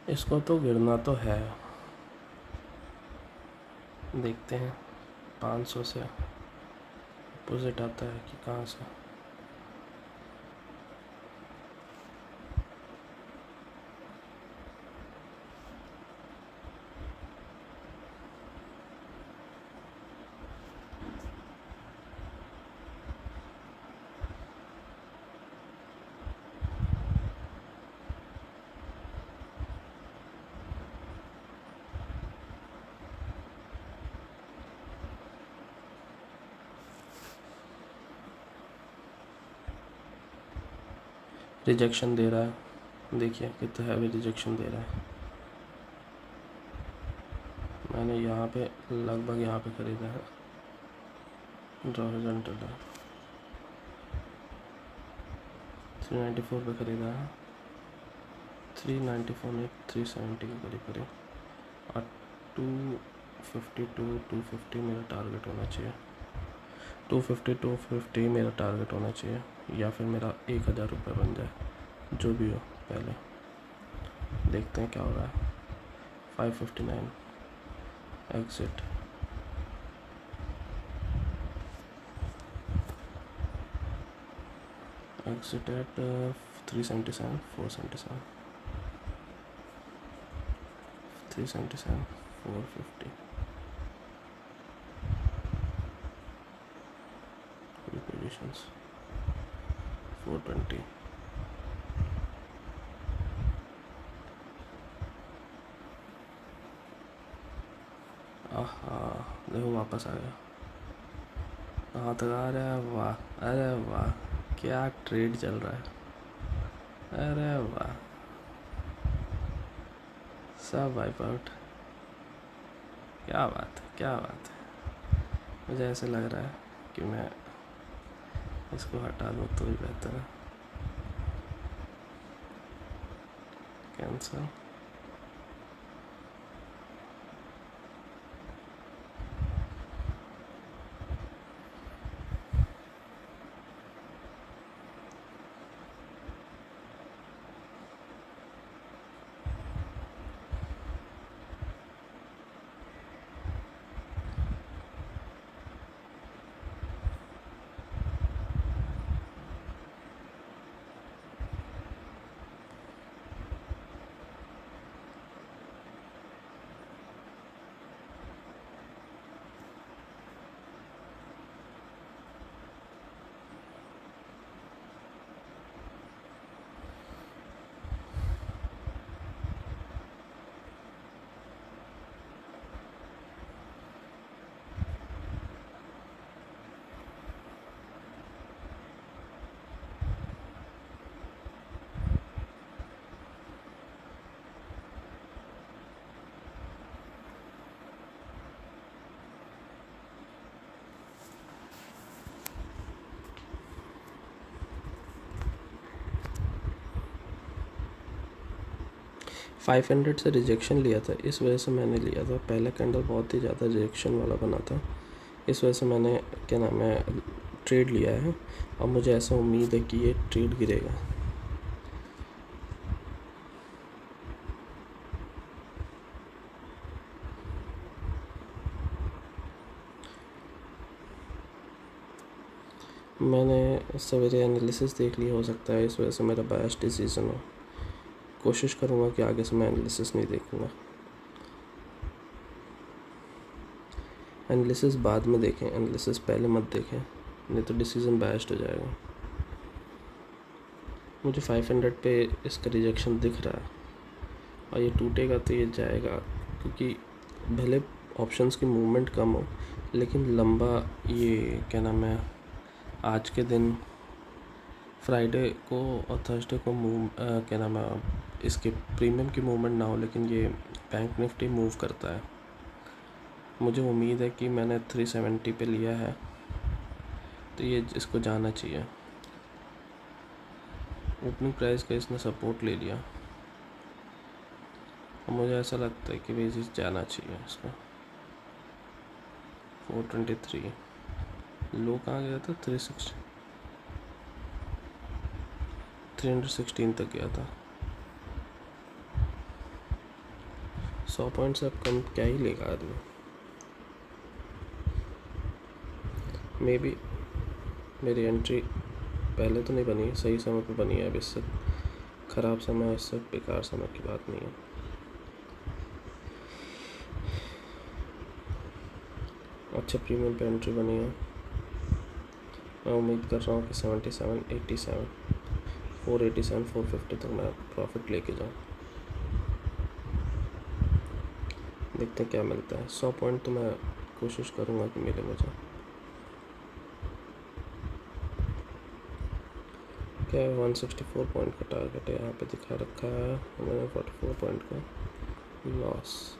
इसको तो गिरना तो है, देखते हैं 500 से अपोजिट आता है कि कहाँ से। रिजेक्शन दे रहा है, देखिए कितना हैवी रिजेक्शन दे रहा है। मैंने यहाँ पे लगभग यहाँ पे ख़रीदा है, हॉरिजॉन्टल है, 394 पे ख़रीदा है, 394 नहीं 370 के करीब करीब, और 250 मेरा टारगेट होना चाहिए, 250 मेरा टारगेट होना चाहिए, या फिर मेरा 1000 रुपये बन जाए, जो भी हो। पहले देखते हैं क्या हो रहा है। 559 एग्जिट, एग्जिट एट 377 477 377 450 positions 420। देखो वापस आ गया, कहाँ तक आ रहा है, वाह अरे वाह, क्या ट्रेड चल रहा है, अरे वाह, सब वाइप आउट, क्या बात है क्या बात है। मुझे ऐसे लग रहा है कि मैं इसको हटा दूँ तो ही बेहतर है। कैंसिल, फाइव हंड्रेड से रिजेक्शन लिया था, इस वजह से मैंने लिया था। पहला कैंडल बहुत ही ज़्यादा रिजेक्शन वाला बना था, इस वजह से मैंने क्या नाम है ट्रेड लिया है, और मुझे ऐसा उम्मीद है कि ये ट्रेड गिरेगा। मैंने सवेरे एनालिसिस देख लिया, हो सकता है इस वजह से मेरा बायस डिसीजन हो। कोशिश करूँगा कि आगे से मैं एनालिसिस नहीं देखूँगा, एनालिसिस बाद में देखें, एनालिसिस पहले मत देखें, नहीं तो डिसीज़न बायस्ड हो जाएगा। मुझे 500 पे इसका रिजेक्शन दिख रहा है, और ये टूटेगा तो ये जाएगा, क्योंकि भले ऑप्शंस की मूवमेंट कम हो, लेकिन लंबा ये क्या नाम है आज के दिन फ्राइडे को और थर्सडे को क्या नाम है इसके प्रीमियम की मूवमेंट ना हो, लेकिन ये बैंक निफ्टी मूव करता है। मुझे उम्मीद है कि मैंने 370 पे लिया है, तो ये इसको जाना चाहिए। ओपनिंग प्राइस का इसने सपोर्ट ले लिया, और मुझे ऐसा लगता है कि भाई जाना चाहिए इसको। 423 लो कहाँ गया था, 316 तक गया था। 100 पॉइंट से अब कम क्या ही लेगा आदमी। मे बी मेरी एंट्री पहले तो नहीं बनी, सही समय पे बनी है। अब इससे ख़राब समय, इससे बेकार समय की बात नहीं है। अच्छा प्रीमियम पे एंट्री बनी है। मैं उम्मीद कर रहा हूँ कि 77, 87, 487, 450 तक मैं प्रॉफिट लेके जाऊँ। देखते हैं क्या मिलता है। 100 पॉइंट तो मैं कोशिश करूँगा कि मिले मुझे। क्या है, 164 पॉइंट का टारगेट है यहाँ पे दिखा रखा है मैंने। 44 पॉइंट का लॉस।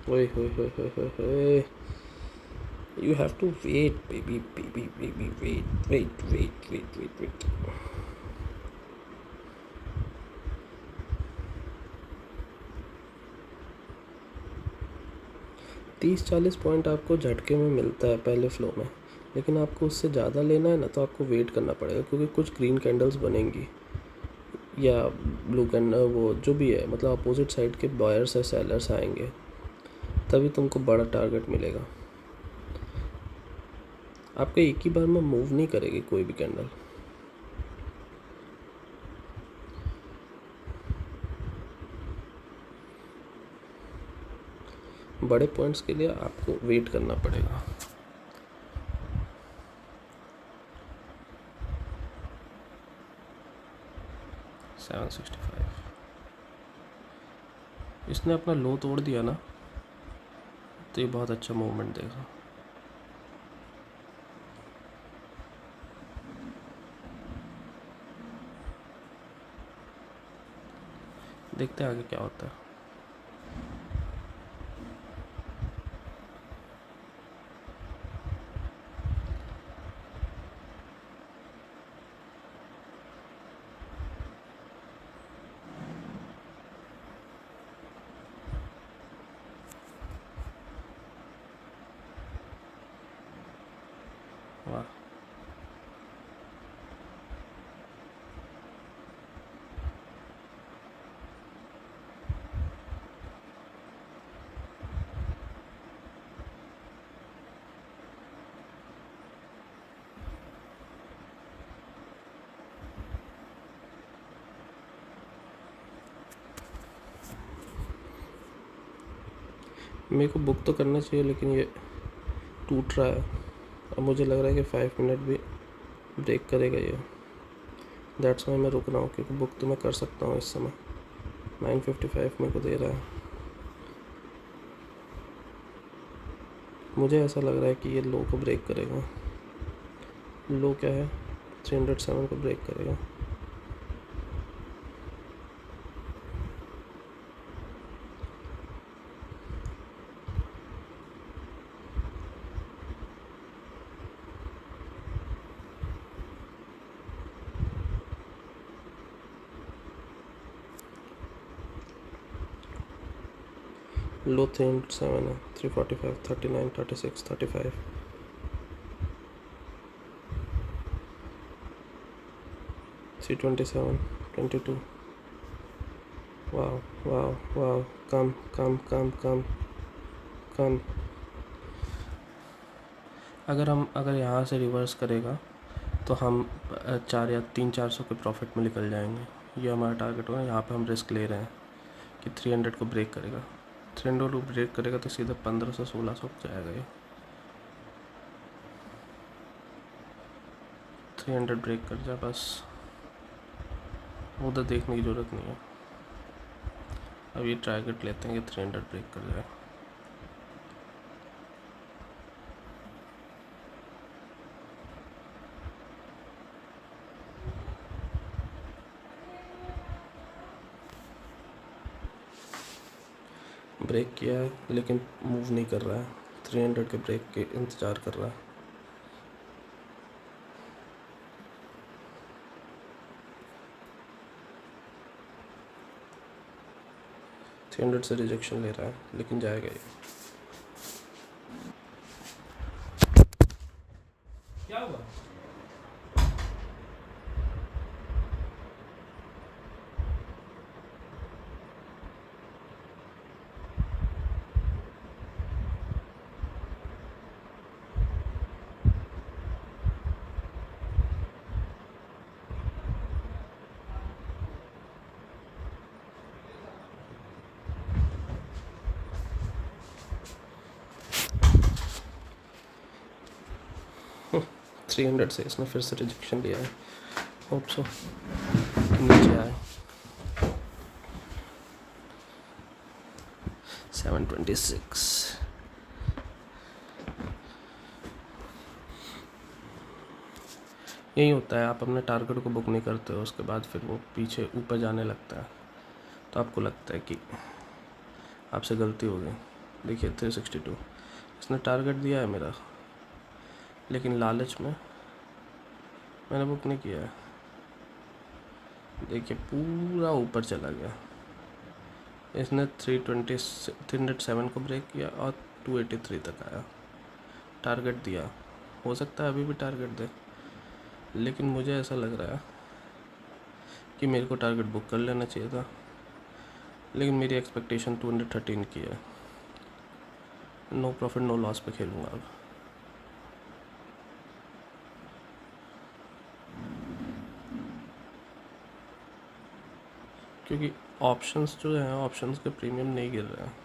ओए होए होए होए होए होए। You have to wait, baby, wait. 30-40 point आपको झटके में मिलता है पहले फ्लो में, लेकिन आपको उससे ज़्यादा लेना है ना तो आपको वेट करना पड़ेगा, क्योंकि कुछ ग्रीन कैंडल्स बनेंगी या ब्लू कैंडल, वो जो भी है, मतलब अपोजिट साइड के बायर्स या सेलर्स आएंगे, तभी तुमको बड़ा टारगेट मिलेगा। आपको एक ही बार में मूव नहीं करेगी कोई भी कैंडल। बड़े पॉइंट्स के लिए आपको वेट करना पड़ेगा। $765 इसने अपना लो तोड़ दिया ना, तो ये बहुत अच्छा मूवमेंट देगा। देखते हैं आगे क्या होता है। वाह, मेरे को बुक तो करना चाहिए, लेकिन ये टूट रहा है। अब मुझे लग रहा है कि 5 मिनट भी ब्रेक करेगा ये। दैट्स वाई मैं रुक रहा हूँ, क्योंकि बुक तो मैं कर सकता हूँ इस समय। 955 मेरे को दे रहा है। मुझे ऐसा लग रहा है कि ये लो को ब्रेक करेगा। लो क्या है, 307 को ब्रेक करेगा। लो 307 है, 345, 39, 36, 35, 327, 22। वाह वाह वाह, कम कम कम कम कम। अगर यहाँ से रिवर्स करेगा तो हम 400 के प्रॉफिट में निकल जाएंगे। ये हमारा टारगेट होगा। यहाँ पे हम रिस्क ले रहे हैं कि 300 को ब्रेक करेगा। 300 को ब्रेक करेगा तो सीधा 1500-1600 जाएगा ये। 300 ब्रेक कर जाए बस, उधर देखने की ज़रूरत नहीं है। अब ये टारगेट लेते हैं कि 300 ब्रेक कर जाए। ब्रेक किया है लेकिन मूव नहीं कर रहा है। 300 के ब्रेक के इंतज़ार कर रहा है। $300 से रिजेक्शन ले रहा है, लेकिन जाएगा ये। क्या हुआ? 300 से इसने फिर से रिजेक्शन लिया है, होप सो नीचे आए। 726 यही होता है, आप अपने टारगेट को बुक नहीं करते हो, उसके बाद फिर वो पीछे ऊपर जाने लगता है, तो आपको लगता है कि आपसे गलती हो गई। देखिए 362 इसने टारगेट दिया है मेरा, लेकिन लालच में मैंने बुक नहीं किया है। देखिए पूरा ऊपर चला गया, इसने 307 को ब्रेक किया और 283 तक आया, टारगेट दिया। हो सकता है अभी भी टारगेट दे, लेकिन मुझे ऐसा लग रहा है कि मेरे को टारगेट बुक कर लेना चाहिए था, लेकिन मेरी एक्सपेक्टेशन 213 की है। नो प्रॉफिट नो लॉस पे खेलूँगा अब। क्योंकि ऑप्शंस जो हैं, ऑप्शंस के प्रीमियम नहीं गिर रहे हैं।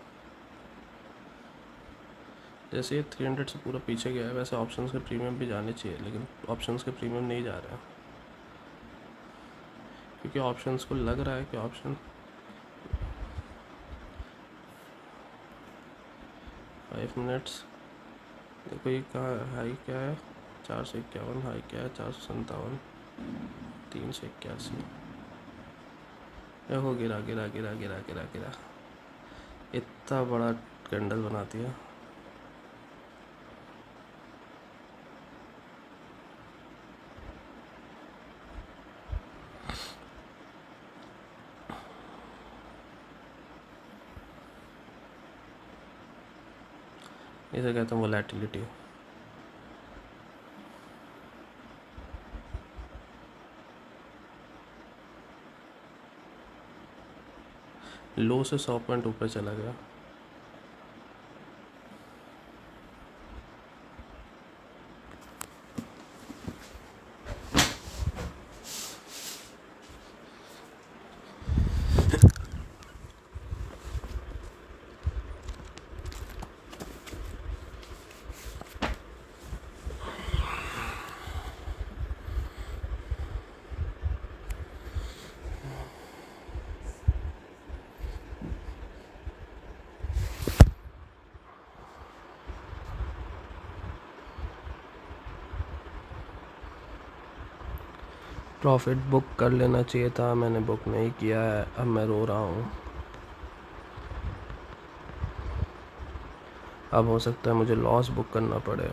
जैसे ये 300 से पूरा पीछे गया है, वैसे ऑप्शंस के प्रीमियम भी जाने चाहिए, लेकिन ऑप्शंस के प्रीमियम नहीं जा रहे हैं, क्योंकि ऑप्शंस को लग रहा है कि ऑप्शन 5 मिनट्स। देखो ये कहाँ है, हाई क्या है 451, हाई क्या है 457, 381। देखो गिरा गिरा गिरा गिरा गिरा गिरा, इतना बड़ा कैंडल बना दिया। इसे कहते हैं वोलेटिलिटी। लो से 100 पॉइंट ऊपर चला गया। प्रॉफिट बुक कर लेना चाहिए था, मैंने बुक नहीं किया है, अब मैं रो रहा हूँ। अब हो सकता है मुझे लॉस बुक करना पड़े।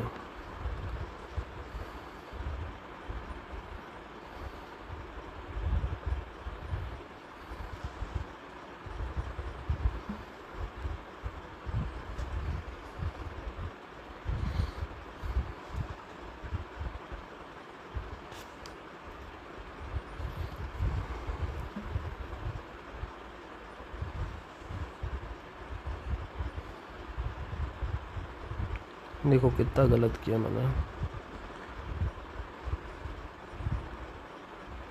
देखो कितना गलत किया मैंने।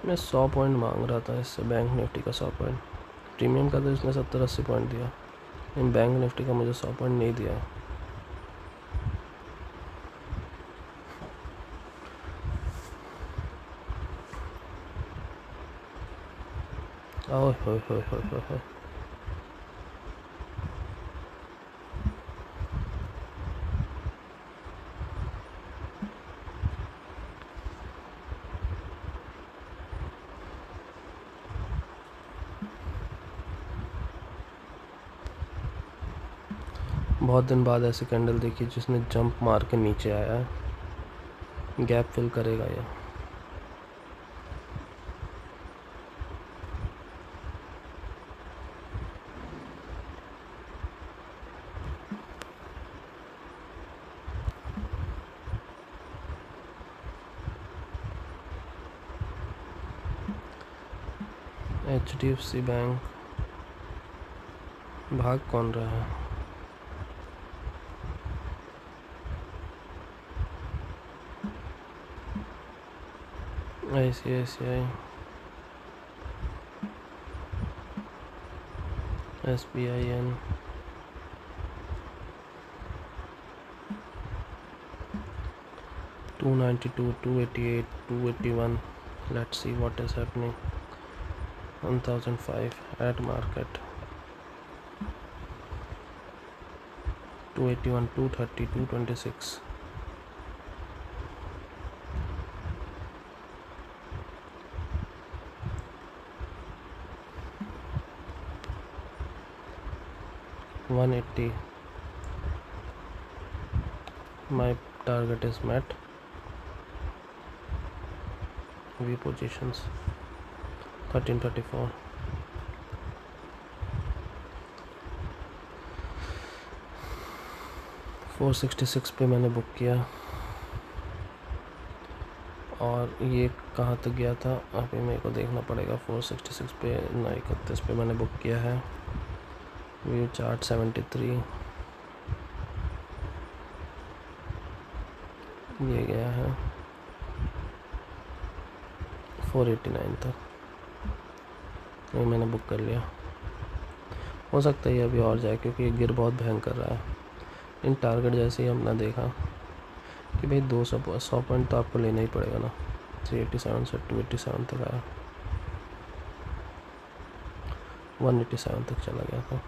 मैं 100 पॉइंट मांग रहा था इससे, बैंक निफ्टी का 100 पॉइंट। प्रीमियम का तो इसने 70-80 पॉइंट दिया, लेकिन बैंक निफ्टी का मुझे 100 पॉइंट नहीं दिया। ओह हो हो। बहुत दिन बाद ऐसी कैंडल देखी जिसने जंप मार के नीचे आया है। गैप फिल करेगा ये। HDFC बैंक भाग कौन रहा है? ICICI, SBIN, 292, 288, 281. Let's see what is happening. 1005 at market. 281, 230, 226. $180. My target is met. V positions. 1334. $466 पे मैंने बुक किया और ये कहाँ तक गया था अभी मेरे को देखना पड़ेगा। 466 पे ना 31 पे मैंने बुक किया है। व्यू चार्ट 73 ये गया है 489 तक, ये मैंने बुक कर लिया। हो सकता है ये अभी और जाए क्योंकि ये गिर बहुत भयंकर रहा है। इन टारगेट जैसे ही हमने देखा कि भाई 100 पॉइंट तो आपको लेना ही पड़ेगा ना। 387 से 287 तक आया, 187 तक चला गया था।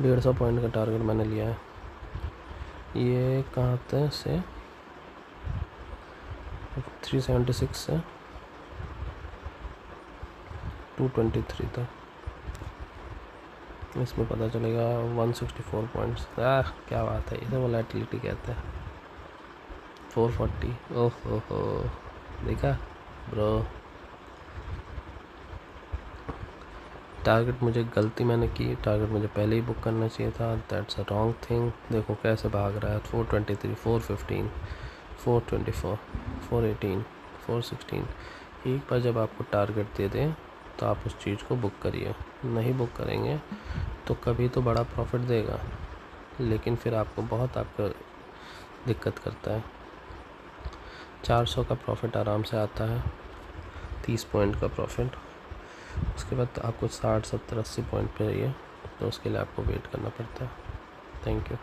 150 पॉइंट का टारगेट मैंने लिया है। ये कहाँ तक से 376 से 223 तक, इसमें पता चलेगा 164 पॉइंट्स। क्या बात है, इसे वोलेटिलिटी कहते हैं। 440, ओहो देखा ब्रो। टारगेट मुझे गलती मैंने की, टारगेट मुझे पहले ही बुक करना चाहिए था। That's a wrong thing. देखो कैसे भाग रहा है। 423, 415, 424, 418, 416। एक बार जब आपको टारगेट दे दें तो आप उस चीज़ को बुक करिए। नहीं बुक करेंगे तो कभी तो बड़ा प्रॉफिट देगा, लेकिन फिर आपको बहुत आपका दिक्कत करता है। 400 का प्रॉफिट आराम से आता है, 30 पॉइंट का प्रॉफिट। उसके बाद आपको 60, 70, 80 पॉइंट पे रहिए तो उसके लिए आपको वेट करना पड़ता है। Thank you.